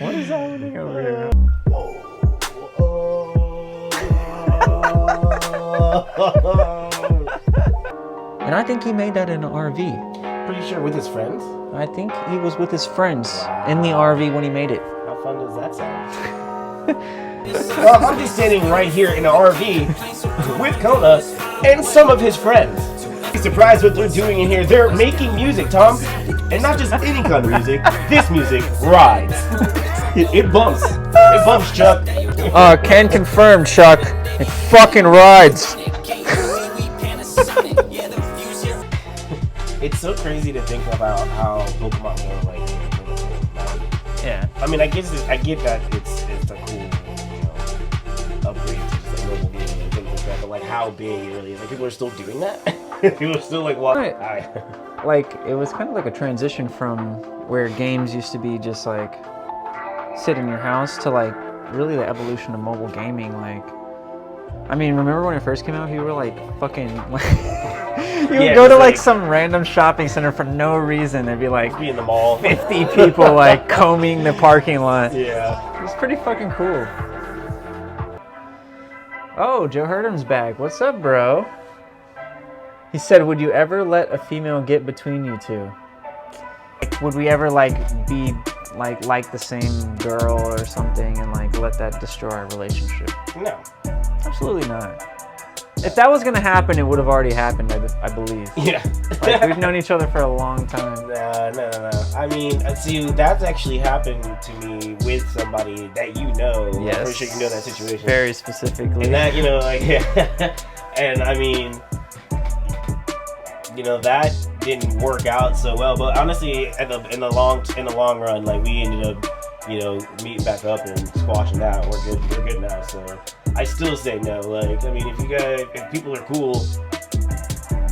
What is happening over here? And I think he made that in an RV. Pretty sure with his friends? I think he was with his friends in the RV when he made it. How fun does that sound? Well, I'm just standing right here in an RV with Kona and some of his friends. Be surprised what they're doing in here. They're making music, Tom. And not just any kind of music. This music rides. It bumps. It bumps, Chuck. Can confirm, Chuck. It fucking rides. It's so crazy to think about how Pokemon Go, like, Yeah. I mean, I get that it's a cool, upgrade to just like mobile gaming and things like that, but like how big it really is. Like people are still doing that. People are still like walking. Like it was kind of like a transition from where games used to be just like sit in your house to like really the evolution of mobile gaming. Like, I mean, remember when it first came out? You were like fucking like. You would go to like some random shopping center for no reason. There'd be like be in the mall, 50 people like combing the parking lot. Yeah, it was pretty fucking cool. Oh, Joe Hurdham's back. What's up, bro? He said, "Would you ever let a female get between you two? Would we ever like be like the same girl or something and like let that destroy our relationship?" No, absolutely not. If that was gonna happen, it would have already happened, I believe. Yeah. Like, we've known each other for a long time. No. I mean, see, that's actually happened to me with somebody that you know. Yes. I'm pretty sure you know that situation. Very specifically. And that, like, and I mean, that didn't work out so well. But honestly, in the long run, like, we ended up, meeting back up and squashing that. We're good now. So I still say no. Like, I mean, if people are cool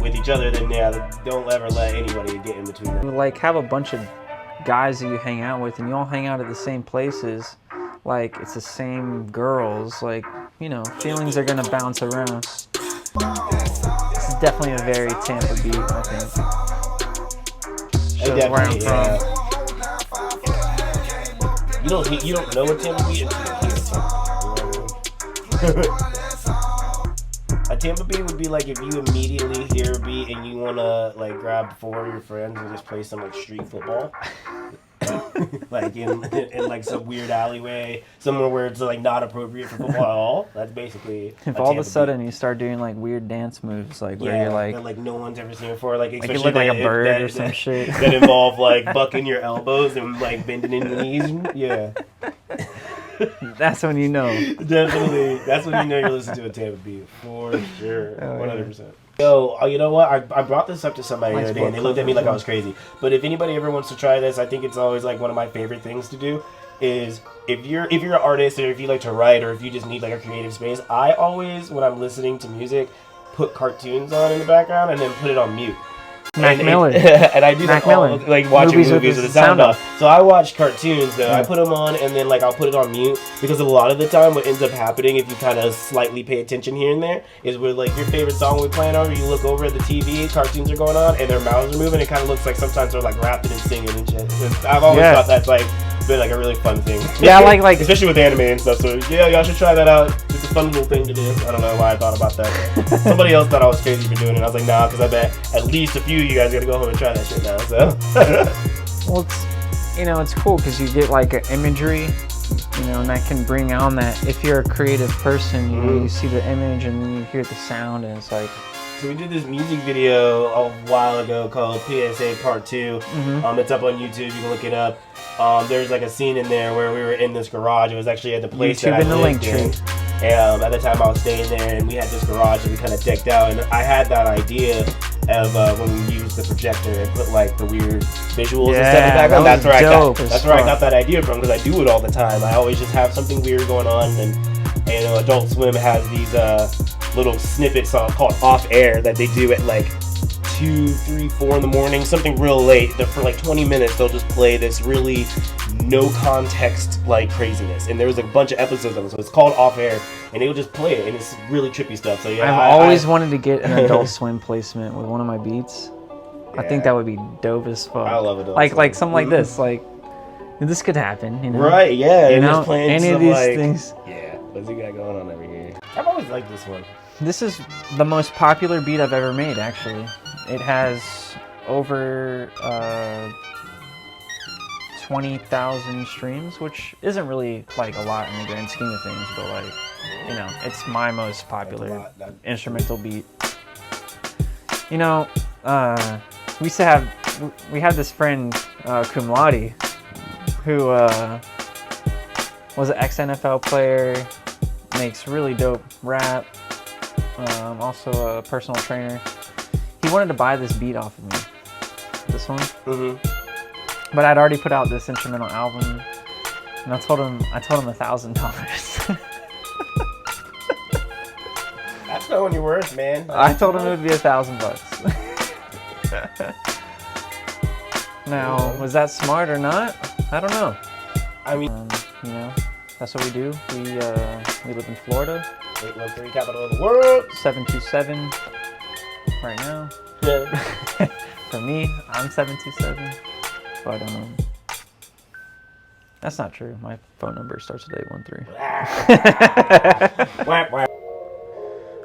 with each other, then yeah, don't ever let anybody get in between them. Like, have a bunch of guys that you hang out with, and you all hang out at the same places. Like, it's the same girls. Like, feelings are gonna bounce around. This is definitely a very Tampa beat, I think. Shows where I'm from. You don't know what Tampa beat until you hear it. A Tampa beat would be like if you immediately hear a beat and you wanna like grab 4 of your friends and just play some like street football. Like in like some weird alleyway, somewhere where it's like not appropriate for football at all. That's basically. If all of a sudden you start doing like weird dance moves, like where you're like, that, like no one's ever seen before, like especially you look like a bird or some shit that involve like bucking your elbows and like bending in your knees. Yeah. That's when you know. Definitely, that's when you know you're listening to a Tampa beat for sure, 100%. Yo, you know what? I brought this up to somebody the other day, and they looked at me like I was crazy. But if anybody ever wants to try this, I think it's always like one of my favorite things to do. Is if you're an artist, or if you like to write, or if you just need like a creative space, I always, when I'm listening to music, put cartoons on in the background and then put it on mute. Mac Miller. And I do that all, like watching movies with the sound off. So I watch cartoons though. I put them on and then like I'll put it on mute, because a lot of the time what ends up happening, if you kind of slightly pay attention here and there, is where like your favorite song will be playing over, you look over at the TV, cartoons are going on and their mouths are moving. It kind of looks like sometimes they're like rapping and singing and shit. I've always thought that's like been like a really fun thing. Yeah, like especially with anime and stuff. So yeah, y'all should try that out. It's a fun little thing to do. I don't know why I thought about that. Somebody else thought I was crazy for doing it. I was like, nah, because I bet at least a few of you guys got to go home and try that shit now. So well, it's cool because you get like an imagery, and that can bring on that. If you're a creative person, you see the image and then you hear the sound, and it's like. So we did this music video a while ago called PSA Part 2. It's up on YouTube. You can look it up. There's like a scene in there where we were in this garage. It was actually at the place YouTube that I lived in. And at the time I was staying there, and we had this garage that we kind of decked out. And I had that idea of when we used the projector and put like the weird visuals and stuff in the background. That's where I got that idea from, because I do it all the time. I always just have something weird going on, and Adult Swim has these little snippets called Off Air that they do at like 2, 3, 4 in the morning, something real late. For like 20 minutes, they'll just play this really no context like craziness. And there was a bunch of episodes of it, so it's called Off Air, and they'll just play it, and it's really trippy stuff. So yeah, I've always wanted to get an Adult Swim placement with one of my beats. Yeah. I think that would be dope as fuck. I love it. Like something like this, like This could happen, you know. Right? Yeah. You know, just playing any of some, these like, things. Yeah. What's he got going on over here? I've always liked this one. This is the most popular beat I've ever made, actually. It has over 20,000 streams, which isn't really like a lot in the grand scheme of things, but like, you know, it's my most popular instrumental beat. You know, we had this friend, Cum Laude, who was an ex-NFL player, makes really dope rap, also a personal trainer. He wanted to buy this beat off of me, this one. But I'd already put out this instrumental album, and I told him $1,000. That's knowing your worth, man. I told him it would be $1,000 bucks. Now, was that smart or not? I don't know. I mean, you know, that's what we do. We live in Florida. 813 capital of the world. 727 right now. Yeah. For me, I'm 727. But that's not true. My phone number starts with 813.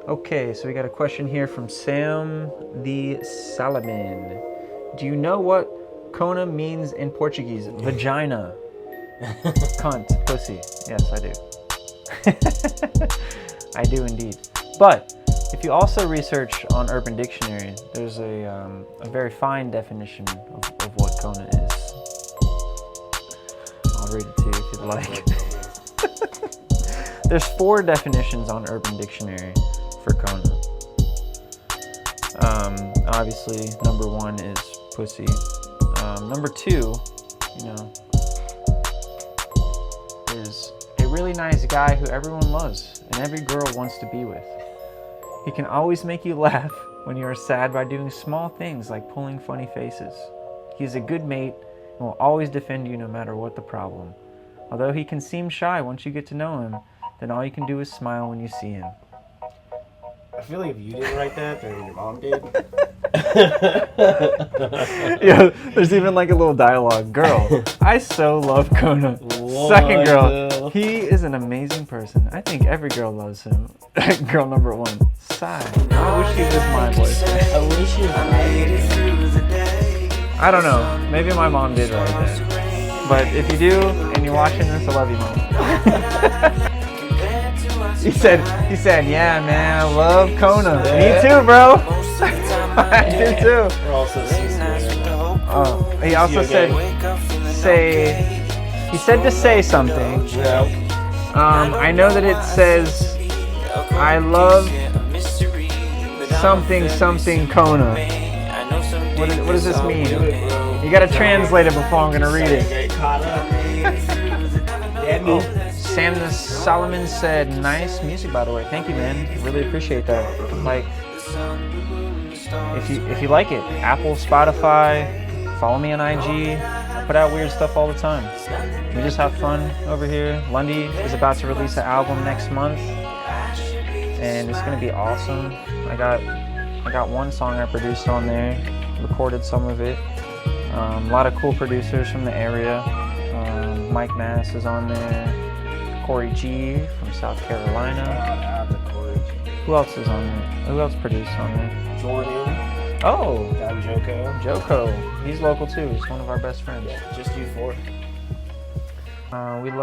Okay, so we got a question here from Sam the Salaman. Do you know what Kona means in Portuguese? Vagina. Cunt. Pussy. Yes, I do. I do indeed. But if you also research on Urban Dictionary, there's a very fine definition of what Kona is. I'll read it to you if you'd like. There's 4 definitions on Urban Dictionary for Kona. Obviously, number 1 is pussy. Number 2, you know, is a really nice guy who everyone loves and every girl wants to be with. He can always make you laugh when you are sad by doing small things like pulling funny faces. He is a good mate and will always defend you no matter what the problem. Although he can seem shy once you get to know him, then all you can do is smile when you see him. I feel like if you didn't write that, then your mom did. Yeah, there's even like a little dialogue. Girl, I so love Kona. Second girl, he is an amazing person. I think every girl loves him. Girl number 1, sigh. I wish he was my boyfriend. I wish you I don't know. Maybe my mom did write that. But if you do, and you're watching this, I love you, Mom. He said, yeah, man, I love Kona. Yeah. Me too, bro. I do too. We're also He also said, he said to say something. Yeah. I know that it says, I love something Kona. What does this mean? You gotta translate it before I'm gonna read it. Sam the Solomon said, nice music, by the way. Thank you, man. Really appreciate that. Like, if you like it, Apple, Spotify, follow me on IG. I put out weird stuff all the time. We just have fun over here. Lundy is about to release an album next month, and it's gonna be awesome. I got one song I produced on there, recorded some of it. A lot of cool producers from the area. Mike Mass is on there. Corey G from South Carolina. Who else is on there? Who else produced on there? Jordan. Oh, Joko. He's local too. He's one of our best friends. Yeah, just you 4. We'd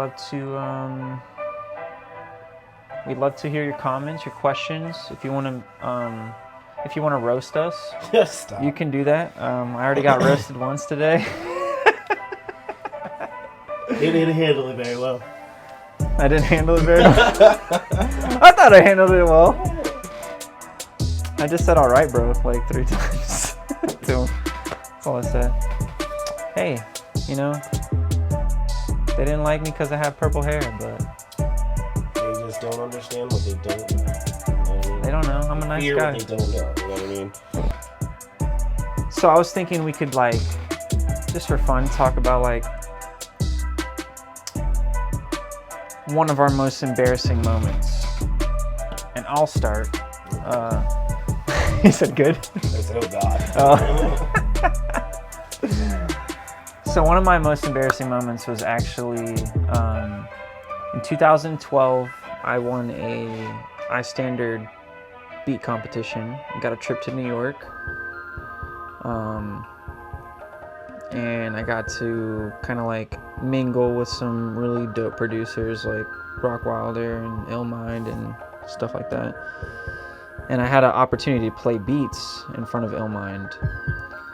love to hear your comments, your questions. If you want to roast us, Stop. you can do that. I already got roasted once today. You didn't handle it very well. I didn't handle it very well. I thought I handled it well. I just said all right, bro, like 3 times to him. That's all I said. Hey, you know, they didn't like me because I have purple hair, but they just don't understand what they don't know. They don't know. I'm a nice guy. What they don't know, you know what I mean? So I was thinking we could, like, just for fun, talk about like one of our most embarrassing moments. And I'll start. He said good? I said, oh God. So one of my most embarrassing moments was actually in 2012. I won a iStandard beat competition. I got a trip to New York, and I got to kind of like mingle with some really dope producers like Rock Wilder and Illmind and stuff like that. And I had an opportunity to play beats in front of Illmind.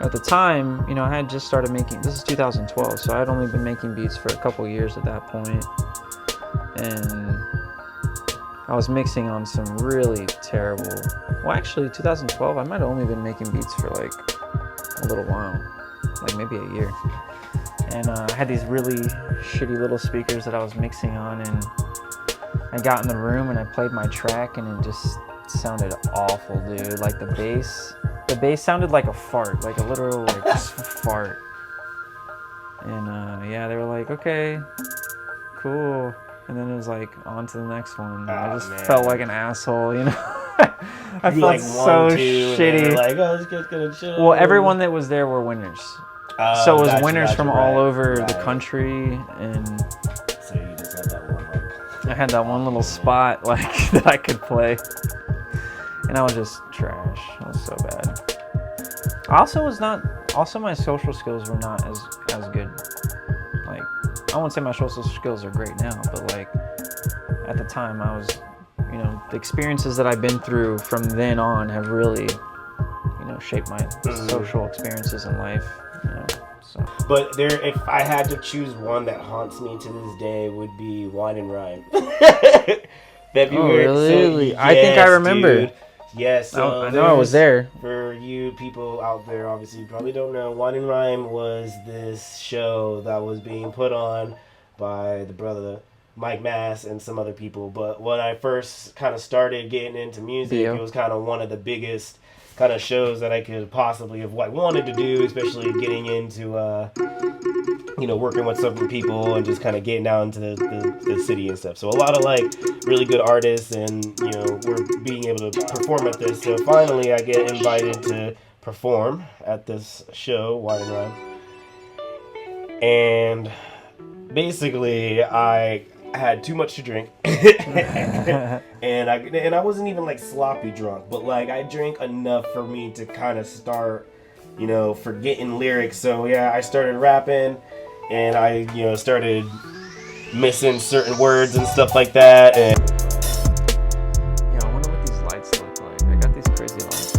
At the time, you know, I had just started making, this is 2012, so I had only been making beats for a couple years at that point. And I was mixing on some really terrible, well actually 2012, I might have only been making beats for like a little while, like maybe a year. And I had these really shitty little speakers that I was mixing on, and I got in the room and I played my track and it just sounded awful, dude. Like the bass sounded like a fart, like a literal like fart. And yeah, they were like, okay, cool. And then it was like on to the next one. I just felt like an asshole, you know. I felt like so shitty. Like, oh, this kid's gonna chill. Well, everyone that was there were winners. So it was winners from all over the country, and so you just had that one like. I had that one little spot like that I could play, and I was just trash. It was so bad. Also my social skills were not as good. Like, I won't say my social skills are great now, but like at the time I was, you know, the experiences that I've been through from then on have really, you know, shaped my social experiences in life. You know, so. But if I had to choose one that haunts me to this day, would be Wine and Rhyme. February. Oh, really? So, yes, I think I remember. Dude. Yes. So I know I was there. For you people out there, obviously you probably don't know, Wine and Rhyme was this show that was being put on by the brother Mike Mass and some other people. But when I first kind of started getting into music, it was kind of one of the biggest kind of shows that I could possibly have wanted to do, especially getting into you know, working with some people and just kind of getting down to the city and stuff. So a lot of like really good artists, and you know, we're being able to perform at this. So finally I get invited to perform at this show, Wine and Rhyme. And basically I had too much to drink. and I wasn't even like sloppy drunk, but like I drank enough for me to kind of start, you know, forgetting lyrics. So yeah, I started rapping, and I, you know, started missing certain words and stuff like that. And yeah, I wonder what these lights look like. I got these crazy lights.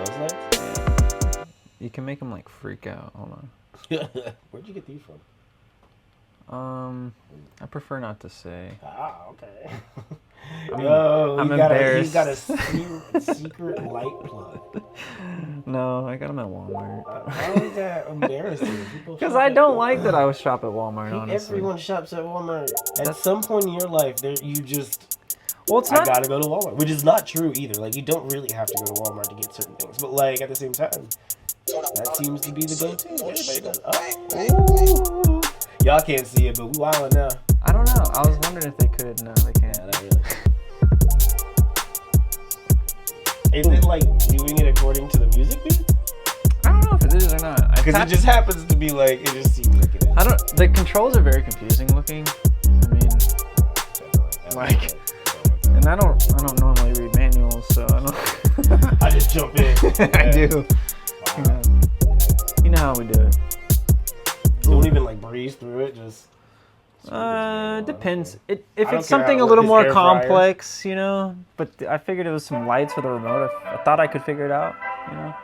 those lights? Yeah. You can make them like freak out. Hold on. Where'd you get these from? I prefer not to say. Ah, okay. I'm embarrassed. He's got a secret light plug. No, I got them at Walmart. How is that embarrassing? Because I don't like that I was shop at Walmart, honestly. Everyone shops at Walmart. At some point in your life, you just... Well, it's not... I gotta go to Walmart. Which is not true either. Like, you don't really have to go to Walmart to get certain things. But, like, at the same time, that seems to be the go-to. Everybody does. Oh. Y'all can't see it, but we wildin' now. I don't know. I was wondering if they could. No, they can't. Yeah, not really. Is it like doing it according to the music beat? I don't know if it is or not. Because it just happens to be like, it just seems like it is. The controls are very confusing looking. I mean, like, and I don't normally read manuals, so I don't. I just jump in. I do. Wow. You know how we do it. Don't even like breeze through it, just. Depends. If it's something a little more complex, you know. But I figured it was some lights with a remote. I thought I could figure it out, you know.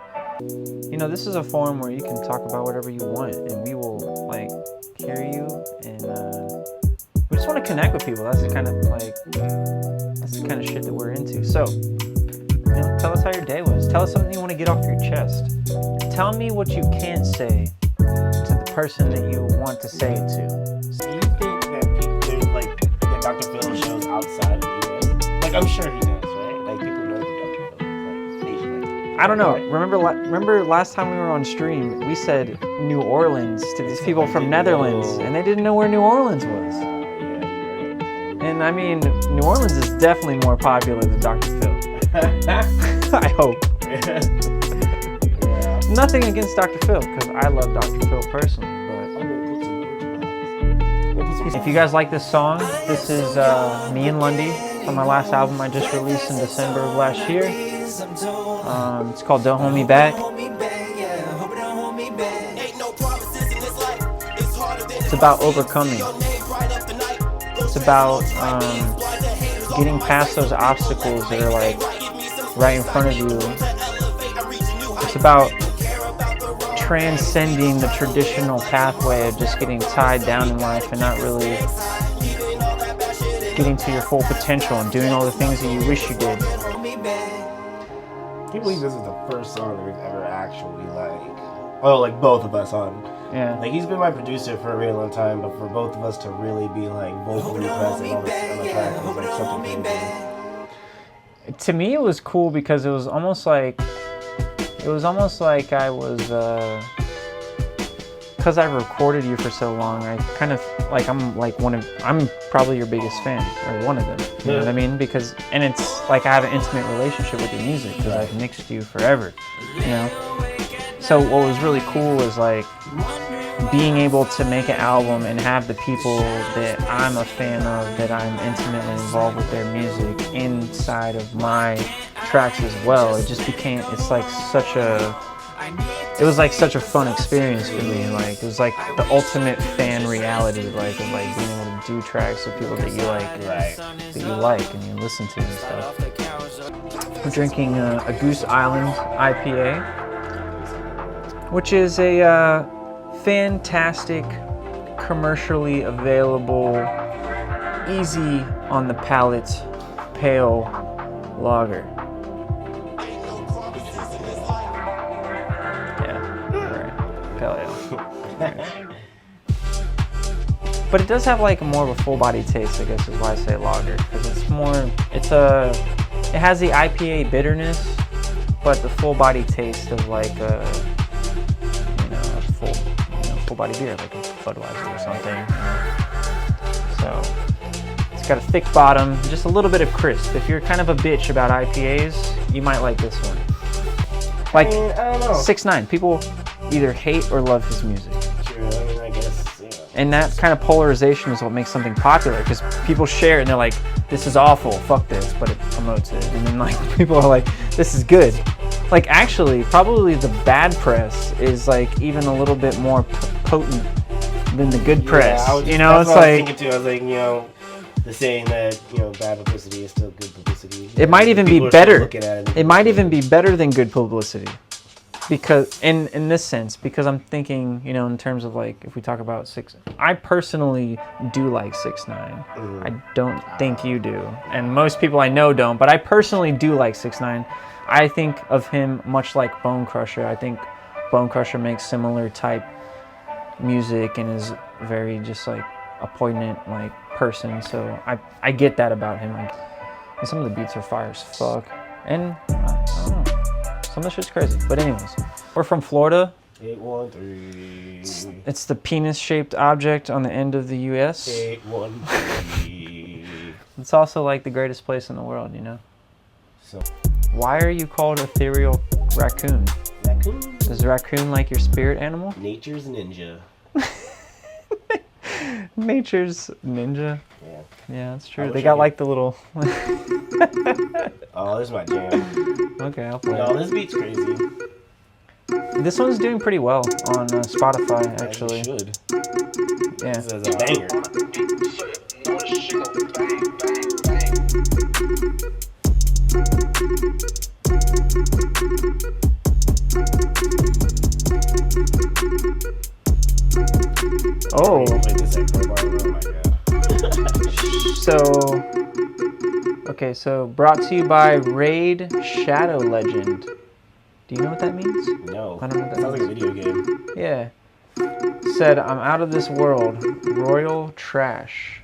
You know, this is a forum where you can talk about whatever you want, and we will like hear you, and we just want to connect with people. That's the kind of shit that we're into. So, you know, tell us how your day was. Tell us something you want to get off your chest. Tell me what you can't say to the person that you want to say it to. Do you think that people like that Dr. Phil shows outside of the US? Like, I'm sure he does, right? Like, people know who Dr. Phil is, like, nationwide. I don't know. Remember last time we were on stream, we said New Orleans to these people from Netherlands, and they didn't know where New Orleans was. And I mean, New Orleans is definitely more popular than Dr. Phil. I hope. Nothing against Dr. Phil, because I love Dr. Phil personally. But if you guys like this song, this is me and Lundy from my last album I just released in December of last year. It's called Don't Hold Me Back. It's about overcoming. It's about getting past those obstacles that are like right in front of you. It's about transcending the traditional pathway of just getting tied down in life and not really getting to your full potential and doing all the things that you wish you did. Can you believe this is the first song that we've ever actually like both of us on? Yeah. Like, he's been my producer for a really long time, but for both of us to really be like vocally present on the track was like something crazy. To me, it was cool because it was almost like I was, because I recorded you for so long, I kind of like I'm probably your biggest fan, or one of them. You know what I mean? Because, and it's like I have an intimate relationship with your music because I've mixed you forever, you know. So what was really cool was like being able to make an album and have the people that I'm a fan of, that I'm intimately involved with their music inside of my tracks as well. It just became, it was like such a fun experience for me. Like, it was like the ultimate fan reality, like of like being able to do tracks with people that you like, and you listen to and stuff. I'm drinking a Goose Island IPA, which is a fantastic, commercially available, easy on the palate, pale lager. Pale ale. But it does have like more of a full body taste, I guess is why I say lager, because it's more, it has the IPA bitterness, but the full body taste of like a full body beer, like a Budweiser or something. So it's got a thick bottom, just a little bit of crisp. If you're kind of a bitch about IPAs, you might like this one. Like 6ix9ine, people either hate or love his music. True, I mean, I guess, yeah. And that kind of polarization is what makes something popular, because people share it and they're like, this is awful, fuck this, but it promotes it. And then like people are like, this is good. Like, actually, probably the bad press is like even a little bit more potent than the good press. You know, it's like, I was thinking too. I was like, you know, the saying that, you know, bad publicity is still good publicity. It might even be better. It might even be better than good publicity. Because in this sense, because I'm thinking, you know, in terms of like, if we talk about I personally do like 6ix9ine. I don't think you do, and most people I know don't, but I personally do like 6ix9ine. I think of him much like Bone Crusher. I think Bone Crusher makes similar type music and is very just like a poignant like person. So I get that about him. Like, and some of the beats are fire as fuck, and I don't know. Some of the shit's crazy. But anyways, we're from Florida. 813. It's the penis-shaped object on the end of the U.S. 813. It's also like the greatest place in the world, you know? So, why are you called Ethereal Raccoon? Raccoon? Is raccoon like your spirit animal? Nature's ninja. Nature's ninja? Yeah. Yeah, that's true. They got like the little... Oh, this is my jam. Okay, I'll play No, it. this beat's crazy. This one's doing pretty well on Spotify, actually. It should. Yeah. This is a banger. Oh. So, okay, so brought to you by Raid Shadow Legend. Do you know what that means? No. I don't know what that sounds like a video game. Yeah. Said, I'm out of this world. Royal trash.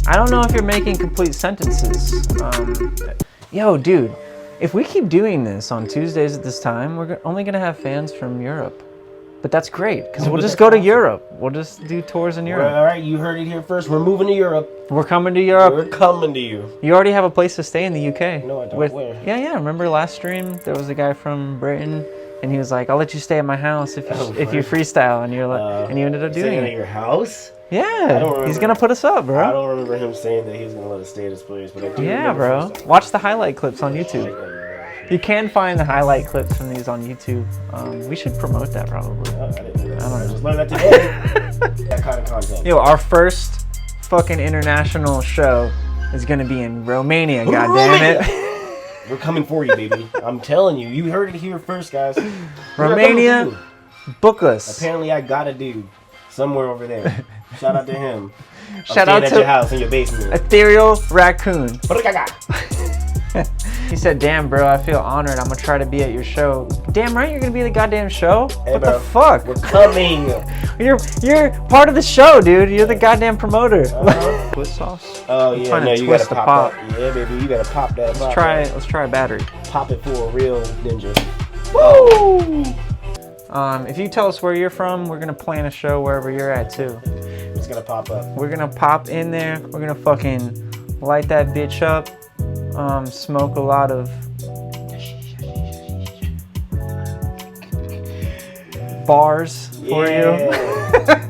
I don't know if you're making complete sentences. Yo, dude, if we keep doing this on Tuesdays at this time, we're only going to have fans from Europe. But that's great, because we'll just go to Europe. We'll just do tours in Europe. All right, you heard it here first. We're moving to Europe. We're coming to Europe. We're coming to you. You already have a place to stay in the UK. No, I don't. Where? Yeah. Remember last stream? There was a guy from Britain, and he was like, "I'll let you stay at my house if you freestyle," and you're like, and you ended up doing it. At your house? Yeah. He's gonna put us up, bro. I don't remember him saying that he was gonna let us stay at his place, but I do. Yeah, bro. Watch the highlight clips on YouTube. You can find the highlight clips from these on YouTube. We should promote that probably. I didn't know that. I just learned that today. That kind of content. Yo, our first fucking international show is gonna be in Romania. God damn it! We're coming for you, baby. I'm telling you. You heard it here first, guys. Romania, book us. Apparently, I got a dude somewhere over there. Shout out to him. Shout out at to your house in your basement. Ethereal Raccoon. He said, "Damn, bro, I feel honored. I'm gonna try to be at your show." Damn right, you're gonna be at the goddamn show. Hey, what bro, the fuck? We're coming. You're part of the show, dude. You're the goddamn promoter. Twist sauce. Oh yeah, no, you gotta pop that. Yeah, baby, you gotta pop that. Let's try a battery. Pop it for a real ninja. Woo! If you tell us where you're from, we're gonna plan a show wherever you're at too. It's gonna pop up. We're gonna pop in there. We're gonna fucking light that bitch up. Smoke a lot of bars for you.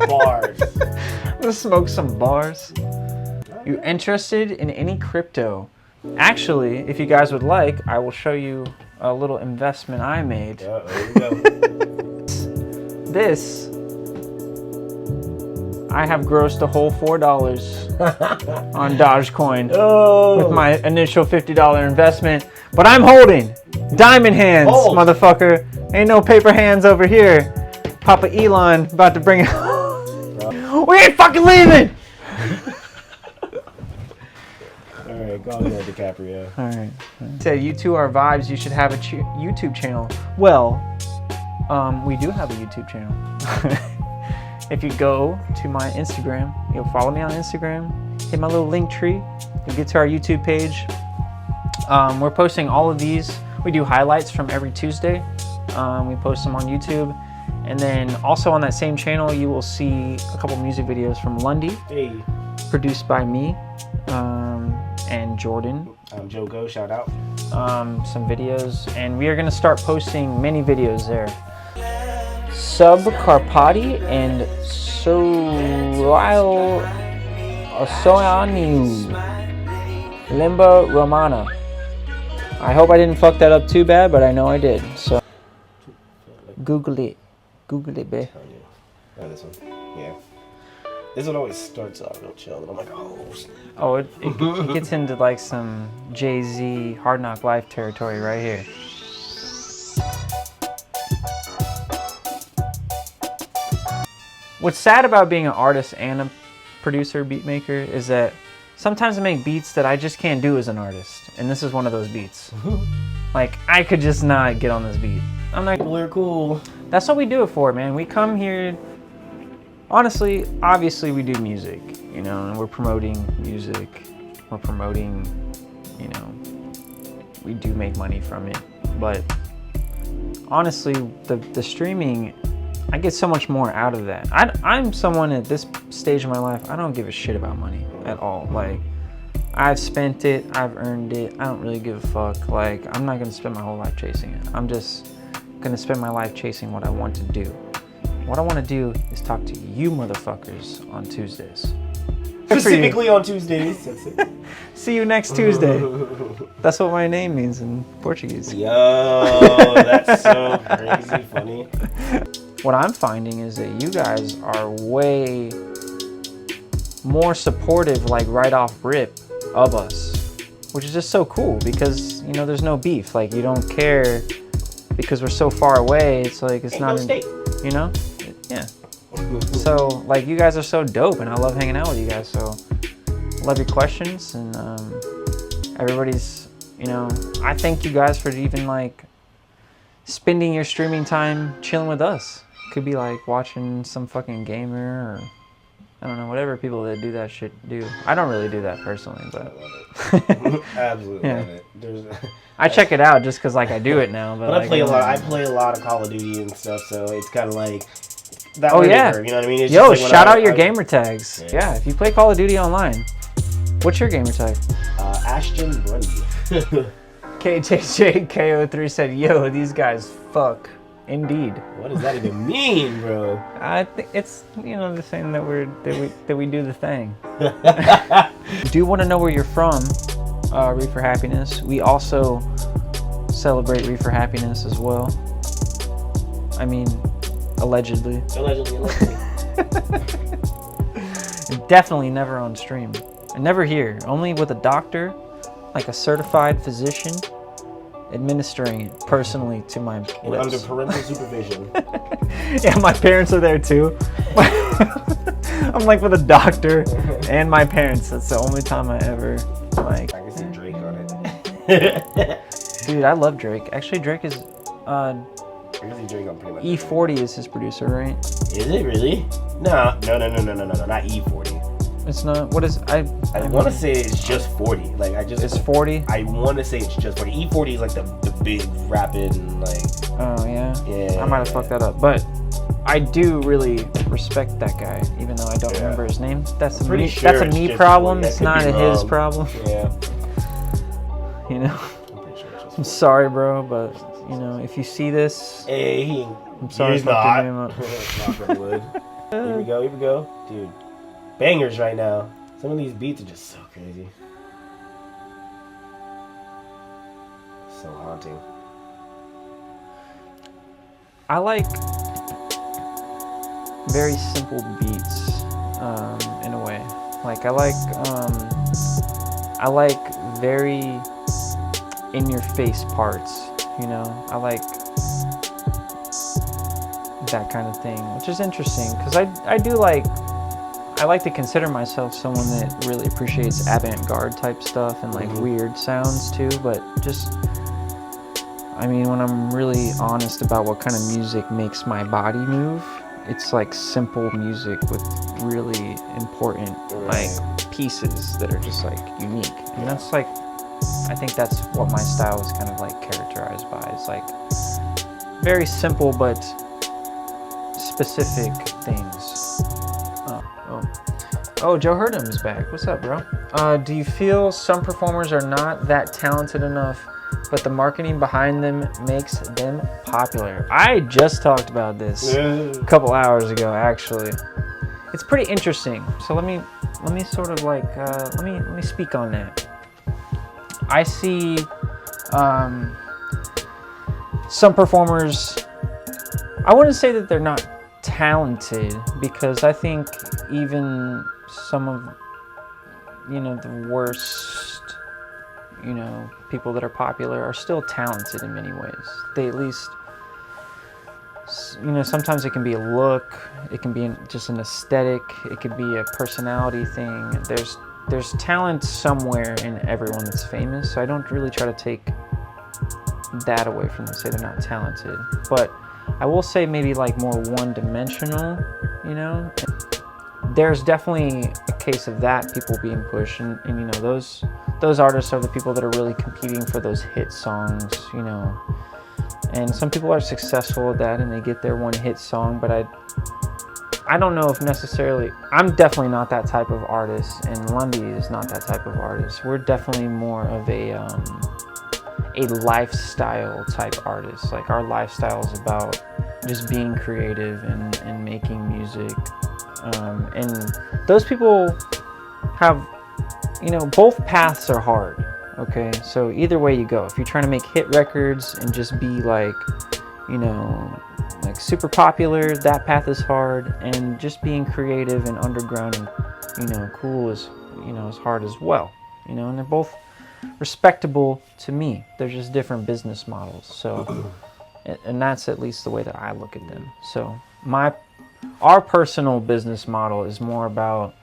Bars. I'm gonna smoke some bars. You interested in any crypto? Actually, if you guys would like, I will show you a little investment I made. There you go. This, I have grossed a whole $4 on Dogecoin with my initial $50 investment. But I'm holding diamond hands, motherfucker. Ain't no paper hands over here. Papa Elon about to bring it. We ain't fucking leaving! Alright, go ahead, DiCaprio. Alright. Said, you two are vibes, you should have a YouTube channel. Well, we do have a YouTube channel. If you go to my Instagram, you'll follow me on Instagram, hit my little link tree, you'll get to our YouTube page. We're posting all of these. We do highlights from every Tuesday. We post them on YouTube. And then also on that same channel, you will see a couple music videos from Lundy, produced by me and Jordan. Joe Go, shout out. Some videos, and we are going to start posting many videos there. Sub Carpati and Soaniu Limba Romana. I hope I didn't fuck that up too bad, but I know I did. So Google it, babe. Oh, this one. Yeah. This one always starts off real chill, and I'm like, oh. Oh, it gets into like some Jay-Z Hard Knock Life territory right here. What's sad about being an artist and a producer, beat maker, is that sometimes I make beats that I just can't do as an artist. And this is one of those beats. Like, I could just not get on this beat. I'm like, we're cool. That's what we do it for, man. We come here, honestly, obviously we do music, you know, and we're promoting music. We're promoting, you know, we do make money from it. But honestly, the streaming, I get so much more out of that. I'm someone at this stage of my life, I don't give a shit about money at all. Like, I've spent it, I've earned it, I don't really give a fuck. Like, I'm not gonna spend my whole life chasing it. I'm just gonna spend my life chasing what I want to do. What I want to do is talk to you motherfuckers on Tuesdays. Specifically on Tuesdays. That's it. See you next Tuesday. That's what my name means in Portuguese. Yo, that's so crazy funny. What I'm finding is that you guys are way more supportive, like right off rip, of us, which is just so cool because, you know, there's no beef. Like, you don't care because we're so far away. It's like, it's not, you know? Yeah. So, like, you guys are so dope, and I love hanging out with you guys. So, love your questions, and everybody's, you know, I thank you guys for even, like, spending your streaming time chilling with us. Could be, like, watching some fucking gamer, or, I don't know, whatever people that do that shit do. I don't really do that personally, but... I love it. Absolutely love it. I check it out just because, like, I do it now. But I like, play a lot. I play a lot of Call of Duty and stuff, so it's kind of like that Oh learning yeah. curve, you know what I mean? It's Yo, just like shout out your gamer tags. Yeah. Yeah, if you play Call of Duty online, what's your gamer tag? Ashton Grundy. KJJKO3 said, "Yo, these guys fuck." Indeed. What does that even mean, bro? I think it's the same that we do the thing. Do you want to know where you're from? Reefer Happiness. We also celebrate Reefer Happiness as well. I mean, allegedly. Allegedly. Definitely never on stream. And never here. Only with a doctor, like a certified physician, administering it personally to my and under parental supervision. Yeah, my parents are there too. I'm like with a doctor and my parents. That's the only time I ever like. I can see Drake on it. Dude, I love Drake. Actually, Drake is I can see Drake on pretty much. E40 is his producer, right? Is it really? No, not E40. It's not. What is I want to say it's just 40. Like It's 40. I want to say it's just 40. E40 is like the big rapid like. Oh yeah. Yeah. I might have fucked that up, but I do really respect that guy, even though I don't remember his name. That's a me. Sure that's a me problem. It's not a his problem. Yeah. You know. I'm pretty sure it's just I'm sorry, bro, but if you see this, hey, I'm sorry. he's I fucked not. your name up. Knock on wood. Here we go, dude. Bangers right now. Some of these beats are just so crazy. So haunting. I like very simple beats, in a way. Like I like very in-your-face parts. I like that kind of thing, which is interesting because I like to consider myself someone that really appreciates avant-garde type stuff and like weird sounds too, but when I'm really honest about what kind of music makes my body move, it's like simple music with really important like pieces that are just like unique. And that's like, I think that's what my style is kind of like characterized by. It's like very simple but specific things. Oh, Joe Hurdham's back. What's up, bro? Do you feel some performers are not that talented enough, but the marketing behind them makes them popular? I just talked about this a couple hours ago, actually. It's pretty interesting. So let me sort of like let me speak on that. I see some performers. I wouldn't say that they're not talented, because I think even some of the worst people that are popular are still talented in many ways. They at least sometimes it can be a look, it can be just an aesthetic, it could be a personality thing. There's talent somewhere in everyone that's famous, so I don't really try to take that away from them, say they're not talented. But I will say maybe like more one-dimensional, There's definitely a case of that, people being pushed, and those artists are the people that are really competing for those hit songs, And some people are successful at that and they get their one hit song, but I don't know if necessarily, I'm definitely not that type of artist, and Lundy is not that type of artist. We're definitely more of a lifestyle type artist. Like our lifestyle is about just being creative and making music. And those people have, both paths are hard. Okay, so either way you go, if you're trying to make hit records and just be like, like super popular, that path is hard, and just being creative and underground and, cool is, is hard as well, and they're both respectable to me. They're just different business models. So, and that's at least the way that I look at them. So our personal business model is more about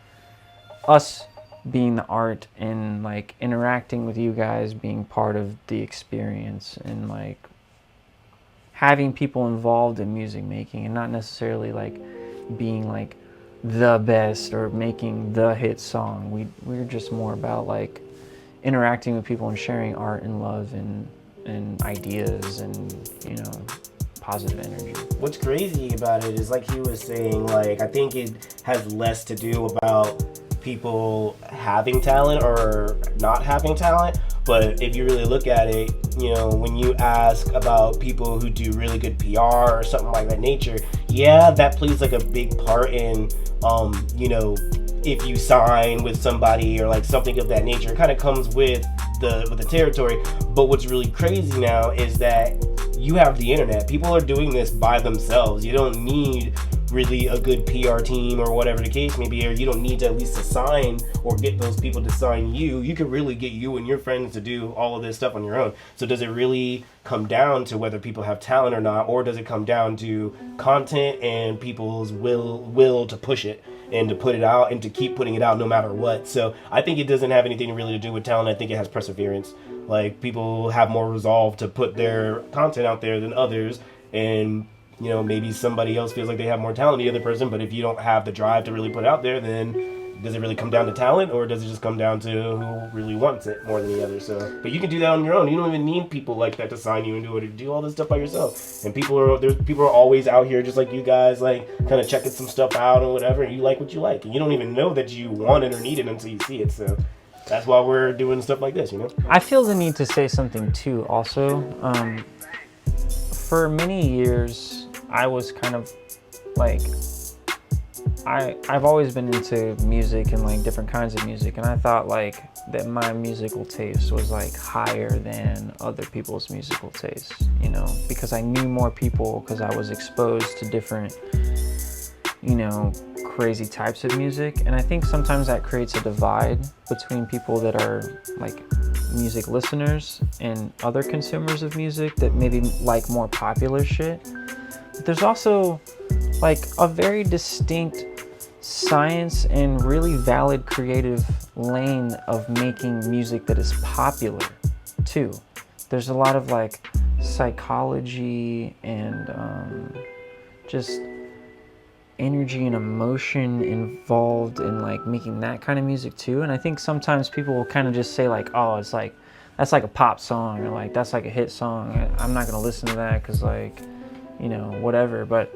us being the art and like interacting with you guys, being part of the experience, and like having people involved in music making, and not necessarily like being like the best or making the hit song. We're just more about like interacting with people and sharing art and love and ideas and positive energy. What's crazy about it is, like he was saying, like, I think it has less to do about people having talent or not having talent. But if you really look at it, you know, when you ask about people who do really good PR or something like that nature, yeah, that plays like a big part in, you know, if you sign with somebody or like something of that nature. It kind of comes with the territory. But what's really crazy now is that you have the internet. People are doing this by themselves. You don't need really a good PR team or whatever the case may be, or you don't need to at least assign or get those people to sign you. You can really get you and your friends to do all of this stuff on your own. So does it really come down to whether people have talent or not, or does it come down to content and people's will to push it and to put it out and to keep putting it out no matter what? So I think it doesn't have anything really to do with talent. I think it has perseverance. Like, people have more resolve to put their content out there than others, and you know, maybe somebody else feels like they have more talent than the other person, but if you don't have the drive to really put it out there, then does it really come down to talent, or does it just come down to who really wants it more than the other? So, but you can do that on your own. You don't even need people like that to sign you and do it. You do all this stuff by yourself. And people are always out here just like you guys, like kind of checking some stuff out or whatever. And you like what you like, and you don't even know that you want it or need it until you see it. So that's why we're doing stuff like this, you know? I feel the need to say something too also. For many years, I was kind of like, I've always been into music and like different kinds of music, and I thought like that my musical taste was like higher than other people's musical taste, you know, because I knew more people, because I was exposed to different, you know, crazy types of music. And I think sometimes that creates a divide between people that are like music listeners and other consumers of music that maybe like more popular shit. But there's also like a very distinct science and really valid creative lane of making music that is popular too. There's a lot of like psychology and just energy and emotion involved in like making that kind of music too. And I think sometimes people will kind of just say like, oh, it's like, that's like a pop song, or like that's like a hit song, I'm not gonna listen to that because like, you know, whatever. But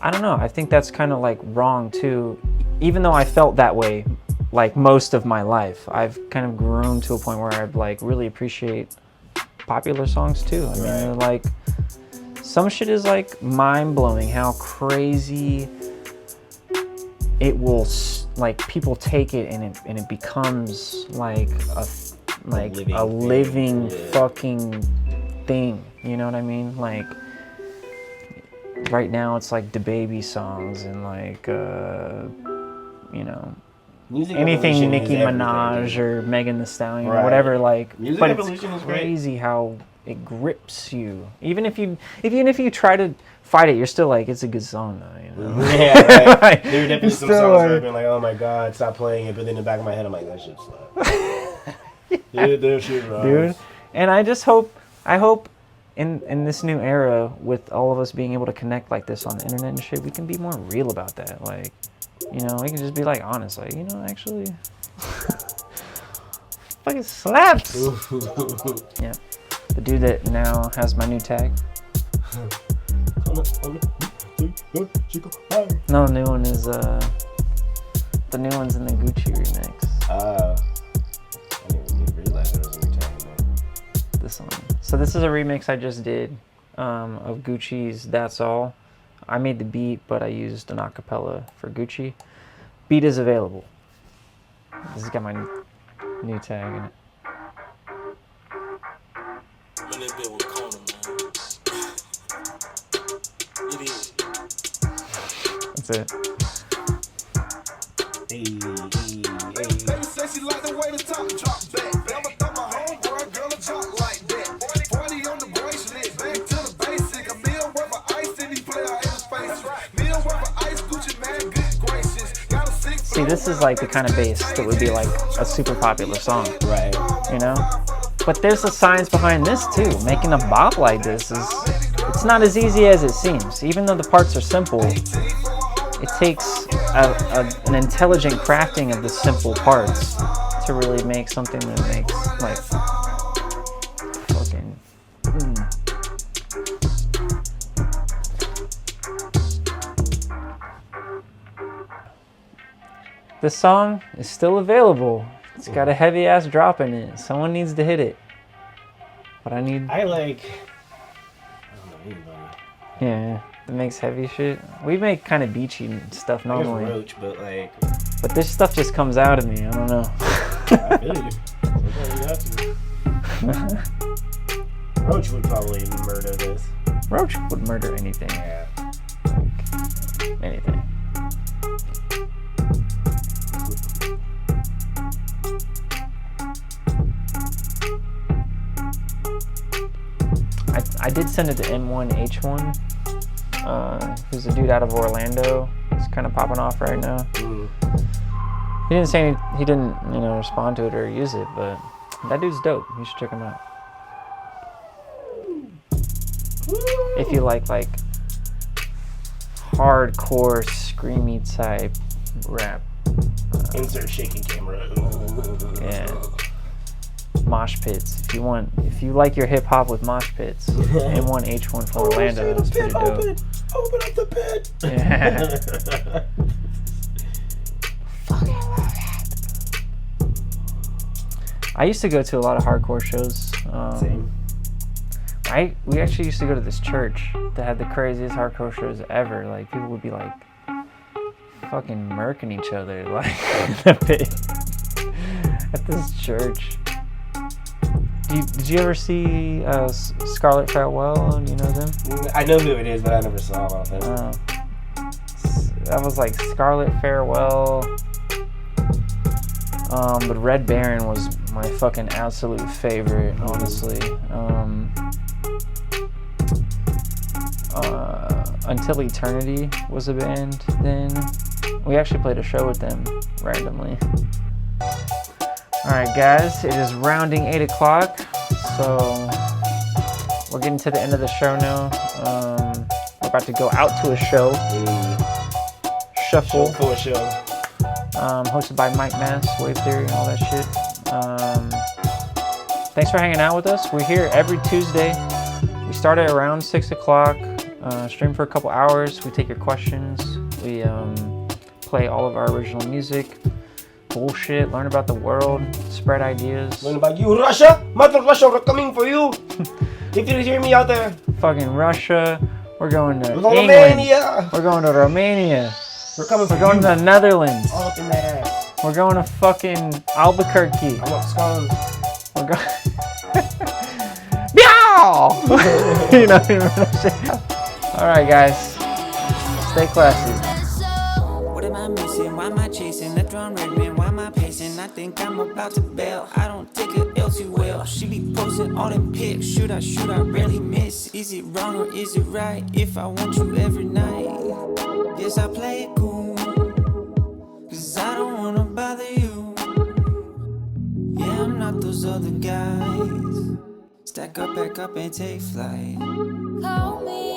I don't know, I think that's kind of like wrong too. Even though I felt that way like most of my life, I've kind of grown to a point where I like really appreciate popular songs too. I mean, they're like, some shit is like mind-blowing how crazy it will, like, people take it and it becomes like a living fucking thing, you know what I mean? Like right now it's like DaBaby songs and like you know, music anything Nicki Minaj or Megan Thee Stallion or whatever, like, music but evolution it's is great. crazy how it grips you. Even if you try to fight it, you're still like, it's a good song though, you know? Yeah, right. Like, there are definitely some songs where I've been like, oh my god, stop playing it, but then in the back of my head I'm like, that shit slaps. Dude, that shit rocks. Dude, and I hope in this new era, with all of us being able to connect like this on the internet and shit, we can be more real about that. Like, you know, we can just be like honest, like, you know, actually fucking slaps. Yeah. The dude that now has my new tag. No, the new one is the new one's in the Gucci remix. I didn't even realize there was a new tag in there. This one. So this is a remix I just did of Gucci's That's All. I made the beat, but I used an acapella for Gucci. Beat is available. This has got my new tag in it. Man, that bit was corner, man. It is. That's it. Hey. Baby say she like the way the top drop back. Never thought my homeboy girl a jock like that. 40 on the bracelet, back to the basic. A meal worth of ice and he play out in his face. Meal worth of ice, Gucci man, good gracious. Got a sick. See, this is like the kind of bass that would be like a super popular song. Right. You know? But there's a science behind this too. Making a bop like this it's not as easy as it seems. Even though the parts are simple, it takes an intelligent crafting of the simple parts to really make something that makes like fucking This song is still available. It's got a heavy ass drop in it. Someone needs to hit it. But I don't know anybody. Yeah, it makes heavy shit. We make kind of beachy stuff normally. Roach, but But this stuff just comes out of me. I don't know. I feel you. Sometimes you have to. Roach would probably murder this. Roach would murder anything. Yeah. Like, anything. I did send it to M1H1, who's a dude out of Orlando. He's kind of popping off right now. He didn't say he didn't respond to it or use it, but that dude's dope. You should check him out. If you like hardcore screamy type rap. Insert shaking camera. Yeah. Mosh pits. If you like your hip hop with mosh pits, M1H1 from Orlando is pretty dope. Open up the pit. Yeah. Fucking love it. I used to go to a lot of hardcore shows. Same. We actually used to go to this church that had the craziest hardcore shows ever. Like people would be like fucking murking each other like in the pit at this church. Did you ever see Scarlet Farewell? Do you know them? I know who it is, but I never saw about them. That was like Scarlet Farewell. But Red Baron was my fucking absolute favorite, honestly. Until Eternity was a band then. We actually played a show with them randomly. Alright guys, it is rounding 8 o'clock, so we're getting to the end of the show now. We're about to go out to a show. Shuffle. For a show. Hosted by Mike Mass, Wave Theory, and all that shit. Thanks for hanging out with us. We're here every Tuesday. We start at around 6 o'clock. Stream for a couple hours. We take your questions. We play all of our original music. Bullshit, learn about the world, spread ideas. Learn about you, Russia! Mother Russia, we're coming for you! If you hear me out there. Fucking Russia. We're going to Romania! England. We're going to Romania. We're coming for We're going to the Netherlands. all up in that ass. We're going to fucking Albuquerque. I want Scotland. We're going. Meow! You know what I'm saying? Alright, guys. Stay classy. What am I missing? Why am I chasing? Left on red man, why am I pacing? I think I'm about to bail. I don't take it else too well. She be posting all them pics. Shoot, I rarely miss. Is it wrong or is it right? If I want you every night, yes, I play it cool. Cause I don't wanna bother you. Yeah, I'm not those other guys. Stack up, back up, and take flight. Call me